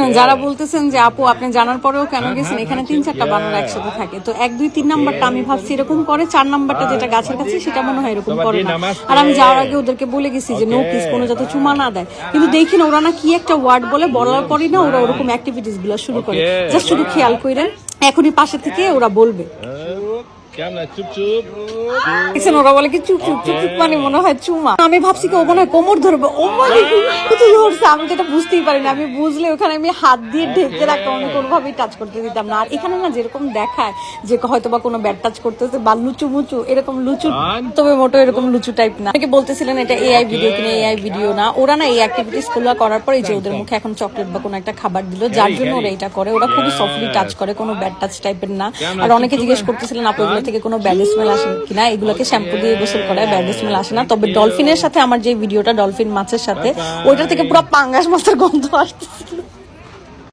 শুনেন, যারা বলতেছেন যে আপু আপনি জানার পরেও কেন গেছেন, এখানে 3-4টা বানর একসাথে থাকে, তো 1, 2, 3 নাম্বারটা আমি ভাবছি এরকম করে, 4 নাম্বারটা যেটা গাছের কাছে সেটা মনে হয় এরকম করে না। আর আমি যাওয়ার আগে ওদেরকে বলে গেছি যে নো কিস, কোনো যাতে চুমা না দেয়, কিন্তু দেখি না ওরা না কি একটা ওয়ার্ড বলে, বলার পরই না ওরা ওরকম অ্যাক্টিভিটিস গুলো শুরু করে। জাস্ট শুধু খেয়াল করেন, এখনই পাশে থেকে ওরা বলবে। ওরা বলে কি চুপ চুপ চুপ চুপ, মানে মনে হয় চুমা। আমি ভাবছি কি ও মনে হয় কোমর ধরবে, ও মানে ধরছে, আমি তো এটা বুঝতেই পারি না। আমি বুঝলে ওখানে আমি হাত দিয়ে ঢেকে রাখতাম, আমি কোনোভাবেই টাচ করতে দিতাম না। আর এখানে না যেরকম দেখায় যে হয়তো বা কোনো ব্যাড টাচ করতেছে বা লুচু মুচু, এরকম লুচু, তবে মোটো এরকম লুচু টাইপ না। অনেকে বলতেছিলেন এটা এআই ভিডিও কিনা, এআই ভিডিও না। ওরা না এই অ্যাক্টিভিটিস গুলো করার পরে যে ওদের মুখে এখন চকলেট বা কোনো একটা খাবার দিল, যার জন্য ওরা এটা করে। ওরা খুবই সফটলি টাচ করে, কোনো ব্যাড টাচ টাইপের না। আর অনেকে জিজ্ঞেস করতেছিলেন আপু এগুলো থেকে কোনো ব্যাড স্মেল আসে কিনা, এগুলোকে শ্যাম্পু দিয়ে গোসল করায়, ব্যাড স্মেল আসে না। তবে ডলফিনের সাথে আমার যে ভিডিওটা ডলফিন মাছের সাথে, ওইটা থেকে পুরো পাঙ্গাস মাছের গন্ধ আসতেছিল।